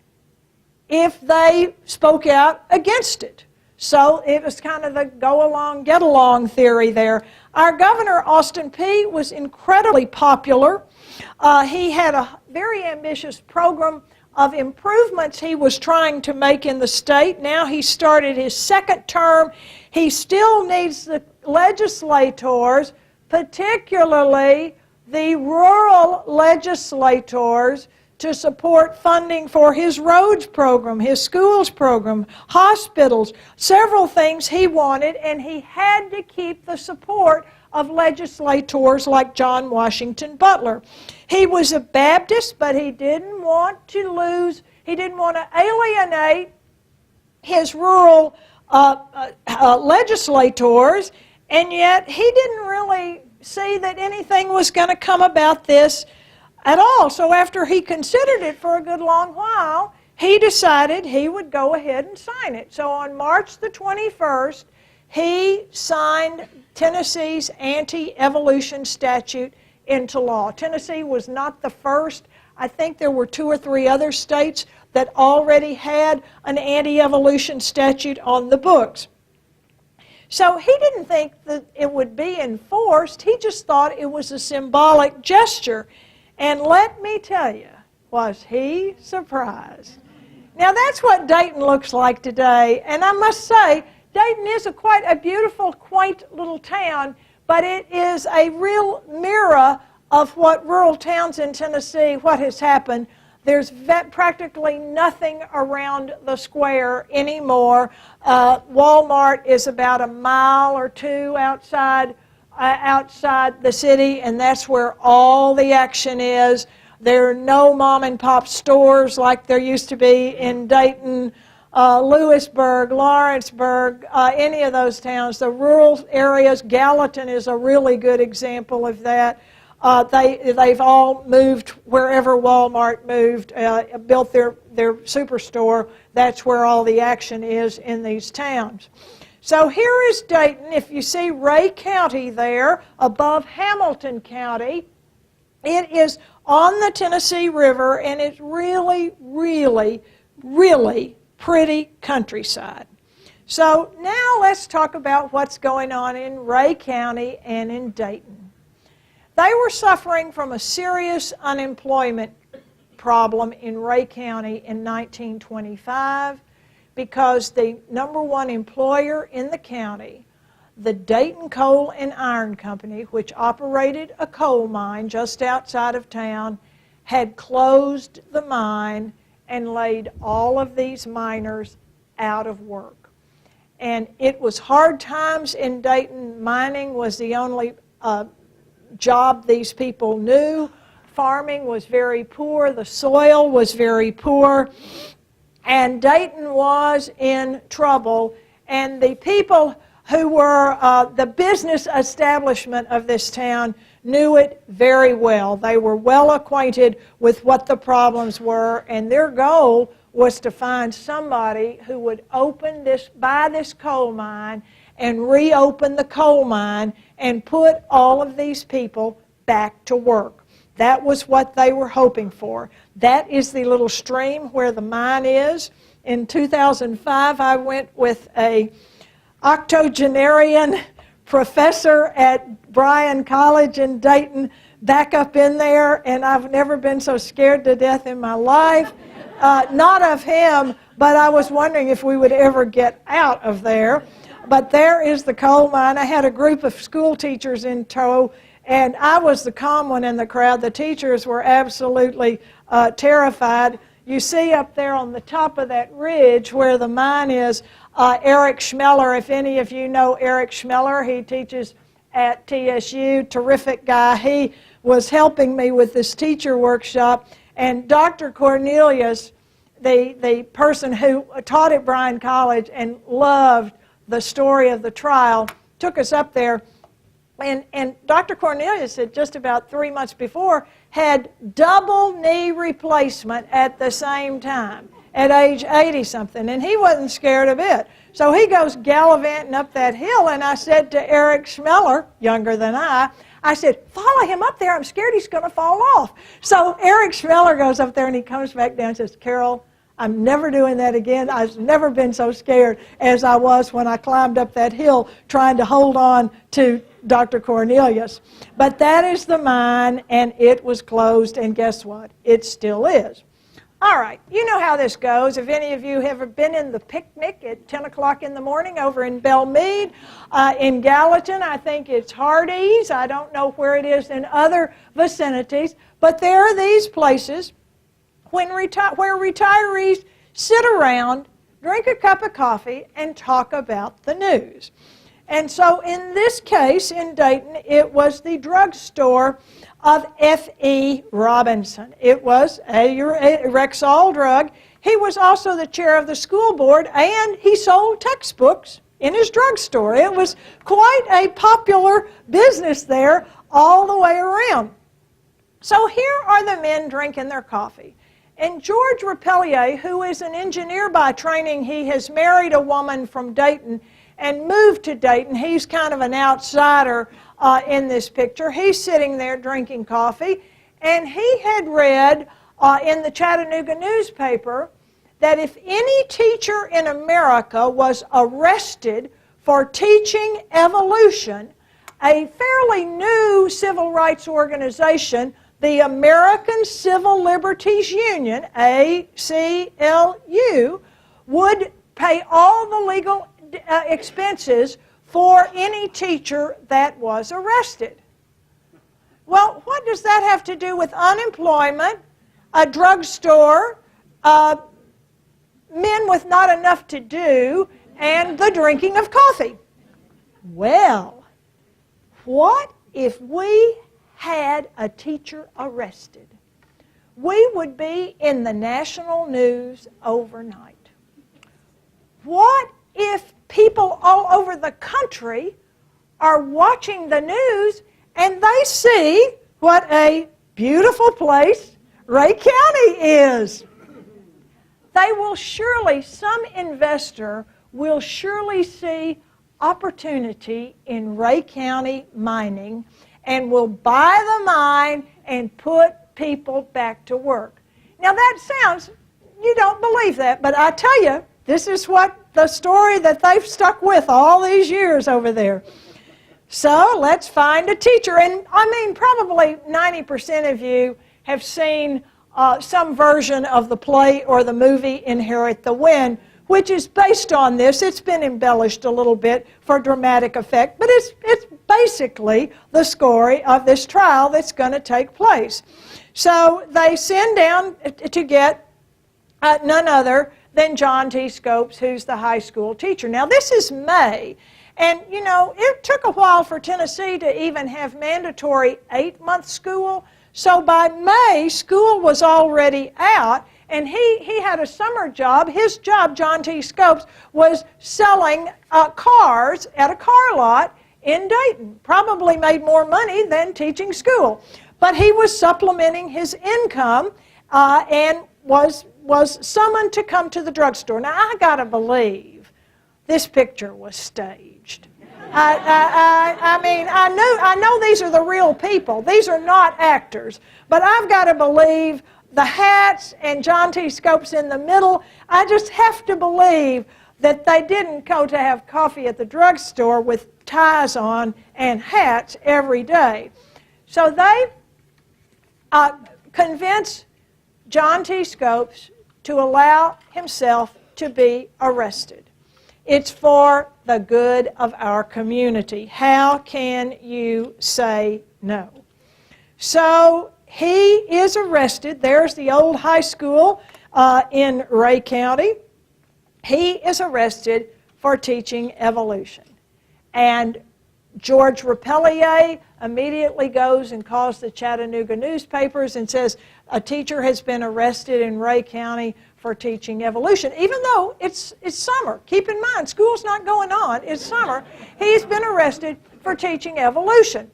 S1: if they spoke out against it. So it was kind of the go along, get along theory there. Our governor, Austin Peay, was incredibly popular. He had a very ambitious program of improvements he was trying to make in the state. Now he started his second term. He still needs the legislators, particularly the rural legislators, to support funding for his roads program, his schools program, hospitals, several things he wanted, and he had to keep the support of legislators like John Washington Butler. He was a Baptist, but he didn't want to alienate his rural legislators, and yet he didn't really see that anything was going to come about this at all. So after he considered it for a good long while, he decided he would go ahead and sign it. So on March the 21st, he signed Tennessee's anti-evolution statute into law. Tennessee was not the first. I think there were 2 or 3 other states that already had an anti-evolution statute on the books. So he didn't think that it would be enforced. He just thought it was a symbolic gesture. And let me tell you, was he surprised? Now that's what Dayton looks like today. And I must say, Dayton is quite a beautiful, quaint little town, but it is a real mirror of what rural towns in Tennessee, what has happened. There's practically nothing around the square anymore. Walmart is about a mile or 2 outside the city, and that's where all the action is. There are no mom and pop stores like there used to be in Dayton, Lewisburg, Lawrenceburg, any of those towns. The rural areas, Gallatin is a really good example of that. They've all moved wherever Walmart moved, built their superstore. That's where all the action is in these towns. So here is Dayton. If you see Rhea County there above Hamilton County, it is on the Tennessee River, and it's really, really, really pretty countryside. So now let's talk about what's going on in Rhea County and in Dayton. They were suffering from a serious unemployment problem in Rhea County in 1925 because the #1 employer in the county, the Dayton Coal and Iron Company, which operated a coal mine just outside of town, had closed the mine and laid all of these miners out of work. And it was hard times in Dayton. Mining was the only job these people knew. Farming was very poor. The soil was very poor. And Dayton was in trouble. And the people who were the business establishment of this town knew it very well. They were well acquainted with what the problems were, and their goal was to find somebody who would buy this coal mine and reopen the coal mine and put all of these people back to work. That was what they were hoping for. That is the little stream where the mine is. In 2005, I went with a octogenarian professor at BRYAN College in Dayton back up in there, and I've never been so scared to death in my life. Not of him, but I was wondering if we would ever get out of there. But there is the coal mine. I had a group of school teachers in tow, and I was the calm one in the crowd. The teachers were absolutely terrified. You see up there on the top of that ridge where the mine is, Eric Schmeller. If any of you know Eric Schmeller, he teaches at TSU, terrific guy. He was helping me with this teacher workshop, and Dr. Cornelius, the person who taught at BRYAN College and loved the story of the trial, took us up there, and Dr. Cornelius had just about 3 months before had double knee replacement at the same time at age 80-something, and he wasn't scared of it. So he goes gallivanting up that hill, and I said to Eric Schmeller, younger than I said, follow him up there. I'm scared he's going to fall off. So Eric Schmeller goes up there, and he comes back down and says, Carole, I'm never doing that again. I've never been so scared as I was when I climbed up that hill trying to hold on to Dr. Cornelius. But that is the mine, and it was closed, and guess what? It still is. All right, you know how this goes. If any of you have ever been in the picnic at 10 o'clock in the morning over in Belmead, in Gallatin, I think it's Hardee's. I don't know where it is in other vicinities, but there are these places where retirees sit around, drink a cup of coffee, and talk about the news. And so in this case, in Dayton, it was the drugstore of F.E. Robinson. It was a Rexall drug. He was also the chair of the school board, and he sold textbooks in his drugstore. It was quite a popular business there all the way around. So here are the men drinking their coffee. And George Repellier, who is an engineer by training, he has married a woman from Dayton and moved to Dayton. He's kind of an outsider in this picture. He's sitting there drinking coffee, and he had read in the Chattanooga newspaper that if any teacher in America was arrested for teaching evolution, a fairly new civil rights organization, the American Civil Liberties Union, ACLU, would pay all the legal expenses for any teacher that was arrested. Well, what does that have to do with unemployment, a drugstore, men with not enough to do, and the drinking of coffee? Well, what if we had a teacher arrested? We would be in the national news overnight. What if people all over the country are watching the news and they see what a beautiful place Rhea County is? They will surely, some investor will surely see opportunity in Rhea County mining and will buy the mine and put people back to work. Now that sounds, you don't believe that, but I tell you, this is what the story that they've stuck with all these years over there. So let's find a teacher. And I mean, probably 90% of you have seen some version of the play or the movie Inherit the Wind, which is based on this. It's been embellished a little bit for dramatic effect, but it's basically the story of this trial that's going to take place. So they send down to get none other than John T. Scopes, who's the high school teacher. Now, this is May, and, you know, it took a while for Tennessee to even have mandatory 8-month school, so by May, school was already out, and he had a summer job. His job, John T. Scopes, was selling cars at a car lot in Dayton. Probably made more money than teaching school, but he was supplementing his income and was summoned to come to the drugstore. Now, I got to believe this picture was staged. I mean, I know these are the real people. These are not actors. But I've got to believe the hats and John T. Scopes in the middle. I just have to believe that they didn't go to have coffee at the drugstore with ties on and hats every day. So they convinced John T. Scopes to allow himself to be arrested. It's for the good of our community. How can you say no? So he is arrested. There's the old high school in RHEA County. He is arrested for teaching evolution. And George Repellier immediately goes and calls the Chattanooga newspapers and says, a teacher has been arrested in RHEA County for teaching evolution, even though it's summer. Keep in mind, school's not going on. It's summer. He's been arrested for teaching evolution.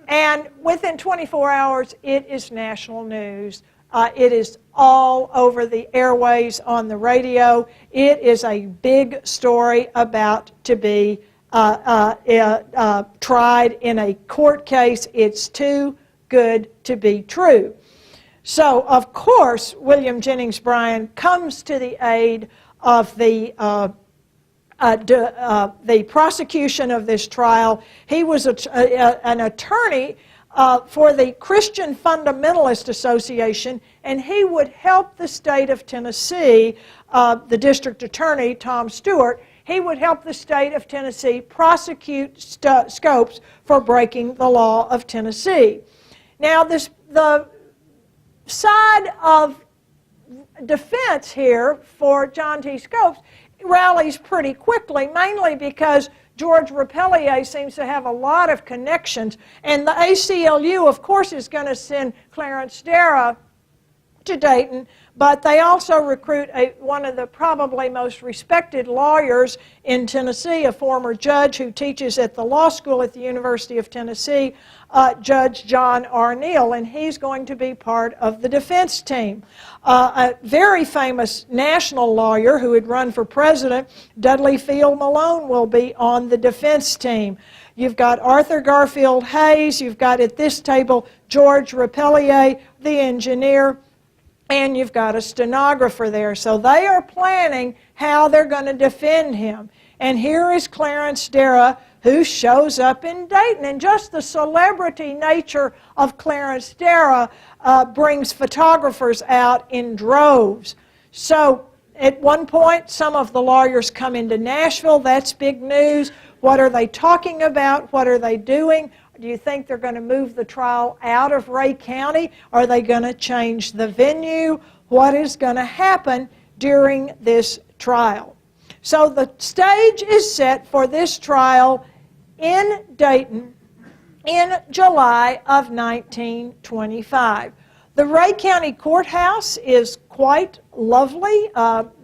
S1: And within 24 hours, it is national news. It is all over the airways on the radio. It is a big story about to be tried in a court case. It's too good to be true. So, of course, William Jennings Bryan comes to the aid of the prosecution of this trial. He was an attorney for the Christian Fundamentalist Association, and he would help the state of Tennessee, the district attorney, Tom Stewart, he would help the state of Tennessee prosecute Scopes for breaking the law of Tennessee. Now, the side of defense here for John T. Scopes rallies pretty quickly, mainly because George Repellier seems to have a lot of connections, and the ACLU, of course, is going to send Clarence Darrow to Dayton, but they also recruit one of the probably most respected lawyers in Tennessee, a former judge who teaches at the law school at the University of Tennessee, Judge John R. Neal, and he's going to be part of the defense team. A very famous national lawyer who had run for president, Dudley Field Malone, will be on the defense team. You've got Arthur Garfield Hayes, you've got at this table George Repellier, the engineer, and you've got a stenographer there. So they are planning how they're going to defend him. And here is Clarence Darrow, who shows up in Dayton. And just the celebrity nature of Clarence Darrow brings photographers out in droves. So at one point, some of the lawyers come into Nashville. That's big news. What are they talking about? What are they doing? Do you think they're going to move the trial out of RHEA County? Are they going to change the venue? What is going to happen during this trial? So the stage is set for this trial in Dayton in July of 1925. The RHEA County Courthouse is quite lovely.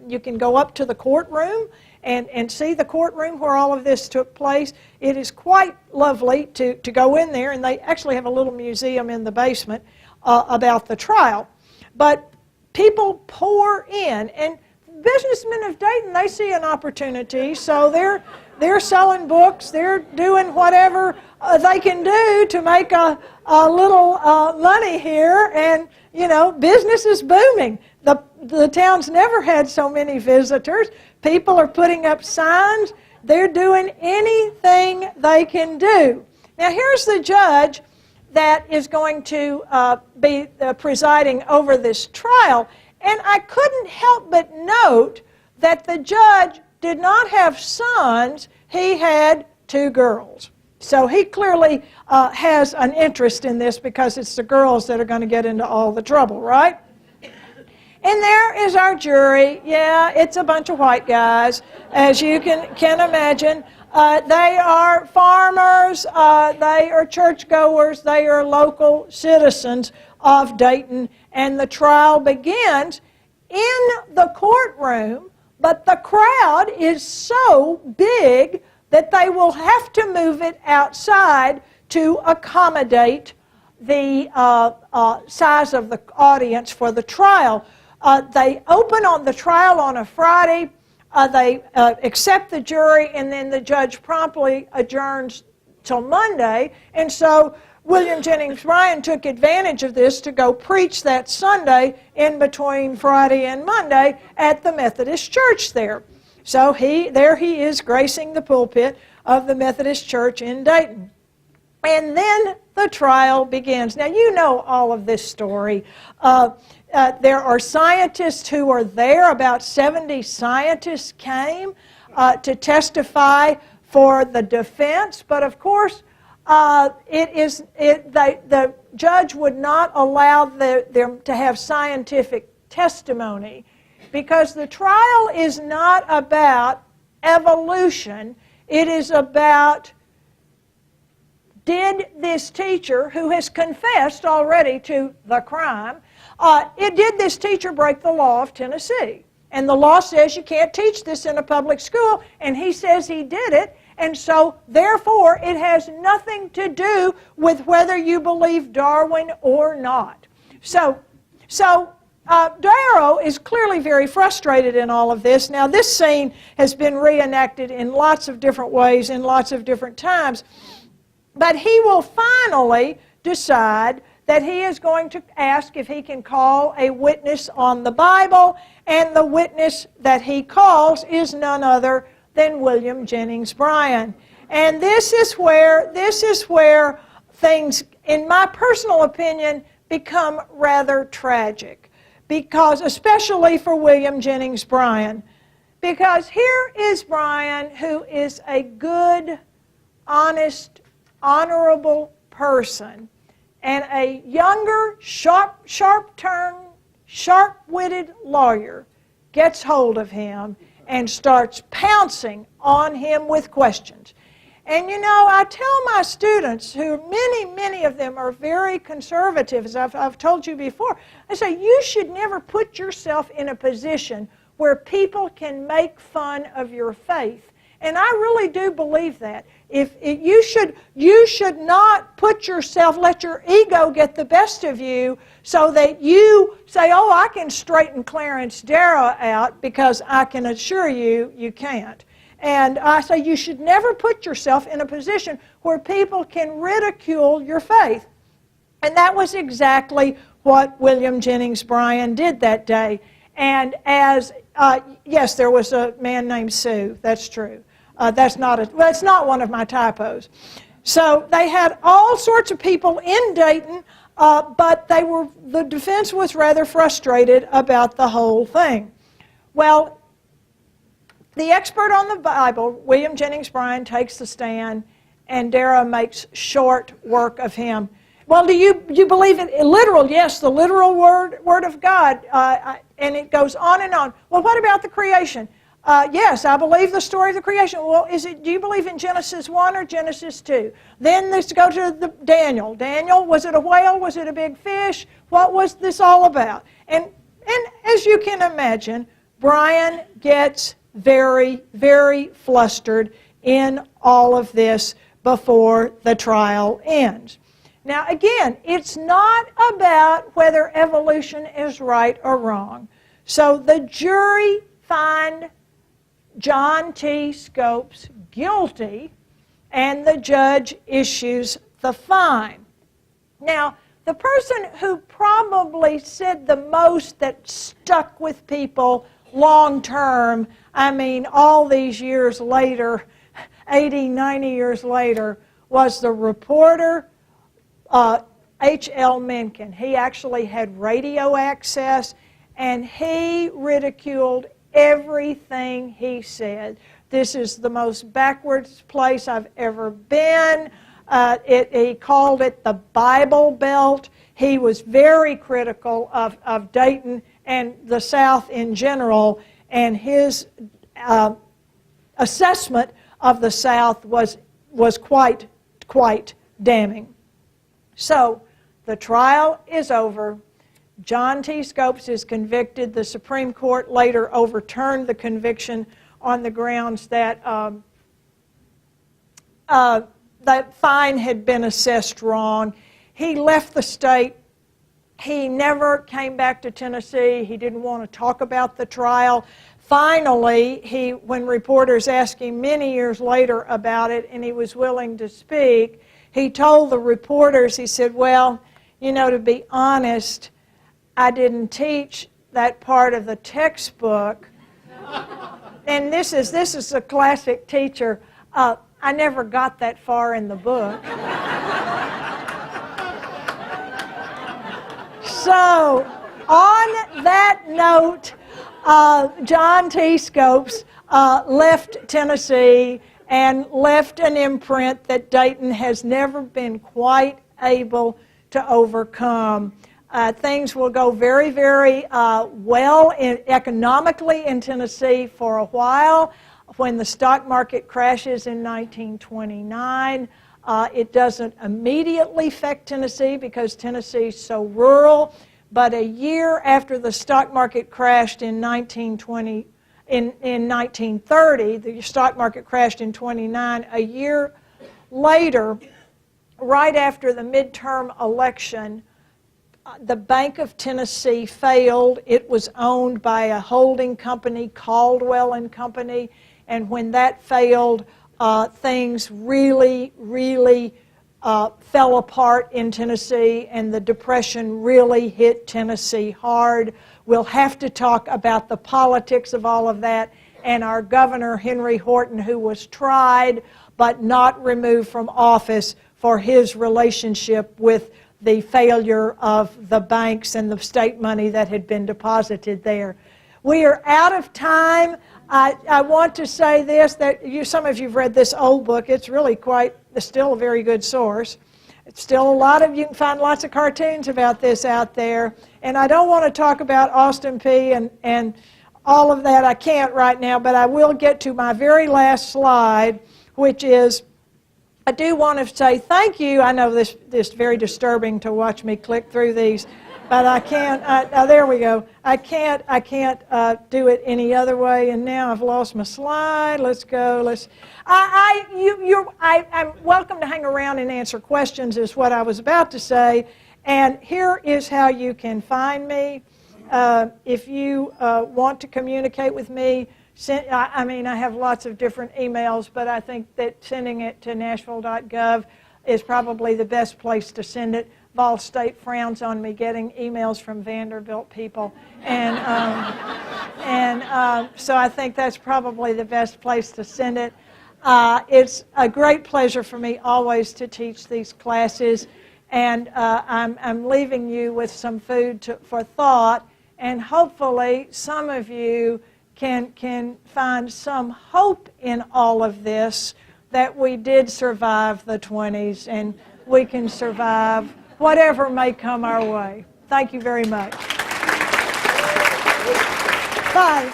S1: You can go up to the courtroom and see the courtroom where all of this took place. It is quite lovely to go in there, and they actually have a little museum in the basement about the trial. But people pour in, and businessmen of Dayton, they see an opportunity, so they're selling books, they're doing whatever they can do to make a little money here, and you know, business is booming. The town's never had so many visitors. People are putting up signs. They're doing anything they can do. Now here's the judge that is going to be presiding over this trial. And I couldn't help but note that the judge did not have sons. He had two girls. So he clearly has an interest in this because it's the girls that are going to get into all the trouble, right? And there is our jury. Yeah, it's a bunch of white guys, as you can imagine. They are farmers, they are churchgoers, they are local citizens of Dayton, and the trial begins in the courtroom, but the crowd is so big that they will have to move it outside to accommodate the size of the audience for the trial. They open on the trial on a Friday. they accept the jury, and then the judge promptly adjourns till Monday. And so William Jennings Bryan took advantage of this to go preach that Sunday in between Friday and Monday at the Methodist Church there. So there he is gracing the pulpit of the Methodist Church in Dayton. And then the trial begins. Now, you know all of this story. There are scientists who are there. About 70 scientists came to testify for the defense. But, of course, the judge would not allow them to have scientific testimony because the trial is not about evolution. It is about, did this teacher, who has confessed already to the crime, did this teacher break the law of Tennessee? And the law says you can't teach this in a public school, and he says he did it, and so therefore it has nothing to do with whether you believe Darwin or not. So Darrow is clearly very frustrated in all of this. Now, this scene has been reenacted in lots of different ways in lots of different times. But he will finally decide that he is going to ask if he can call a witness on the Bible, and the witness that he calls is none other than William Jennings Bryan. And this is where things, in my personal opinion, become rather tragic. Because, especially for William Jennings Bryan, because here is Bryan, who is a good, honest, honorable person, and a younger, sharp-turned, sharp-witted lawyer gets hold of him and starts pouncing on him with questions. And you know, I tell my students, who many of them are very conservative, as I've told you before, I say, you should never put yourself in a position where people can make fun of your faith. And I really do believe that. If you should not put yourself, let your ego get the best of you so that you say, oh, I can straighten Clarence Darrow out, because I can assure you, you can't. And I say you should never put yourself in a position where people can ridicule your faith. And that was exactly what William Jennings Bryan did that day. And yes, there was a man named Sue, that's true. That's not one of my typos. So they had all sorts of people in Dayton, but the defense was rather frustrated about the whole thing. Well, the expert on the Bible, William Jennings Bryan, takes the stand, and Darrow makes short work of him. Well, do you believe it literal? Yes, the literal word of God. And it goes on and on. Well, what about the creation? Yes, I believe the story of the creation. Well, do you believe in Genesis 1 or Genesis 2? Then let's go to Daniel. Daniel, was it a whale? Was it a big fish? What was this all about? And as you can imagine, Bryan gets very, very flustered in all of this before the trial ends. Now, again, it's not about whether evolution is right or wrong. So the jury find John T. Scopes guilty, and the judge issues the fine. Now, the person who probably said the most that stuck with people long term, I mean, all these years later, 80, 90 years later, was the reporter H.L. Mencken. He actually had radio access, and he ridiculed everything he said. This is the most backwards place I've ever been. He called it the Bible Belt. He was very critical of Dayton and the South in general, and his assessment of the South was quite damning. So the trial is over. John T. Scopes is convicted. The Supreme Court later overturned the conviction on the grounds that that fine had been assessed wrong. He left the state. He never came back to Tennessee. He didn't want to talk about the trial. finally, when reporters asked him many years later about it and he was willing to speak, he told the reporters, he said, well, you know, to be honest, I didn't teach that part of the textbook. And this is a classic teacher. I never got that far in the book. So, on that note, John T. Scopes left Tennessee and left an imprint that Dayton has never been quite able to overcome. Things will go very, very well economically in Tennessee for a while. When the stock market crashes in 1929, it doesn't immediately affect Tennessee because Tennessee is so rural. But a year after the stock market crashed in 1930, the stock market crashed in 29. A year later, right after the midterm election, the Bank of Tennessee failed. It was owned by a holding company, Caldwell and Company, and when that failed, things really, really fell apart in Tennessee, and the Depression really hit Tennessee hard. We'll have to talk about the politics of all of that, and our governor, Henry Horton, who was tried but not removed from office for his relationship with the failure of the banks and the state money that had been deposited there. We are out of time. I want to say this, that some of you have read this old book. It's really it's still a very good source. It's still you can find lots of cartoons about this out there. And I don't want to talk about Austin Peay and all of that. I can't right now, but I will get to my very last slide, which is, I do want to say thank you. I know this is very disturbing to watch me click through these, but I can't. There we go. I can't do it any other way. And now I've lost my slide. Let's go. I'm welcome to hang around and answer questions, is what I was about to say. And here is how you can find me. If you want to communicate with me, I have lots of different emails, but I think that sending it to Nashville.gov is probably the best place to send it. Ball State frowns on me getting emails from Vanderbilt people, and so I think that's probably the best place to send it. It's a great pleasure for me always to teach these classes, and I'm leaving you with some food for thought, and hopefully some of you can find some hope in all of this, that we did survive the 20s and we can survive whatever may come our way. Thank you very much. Bye.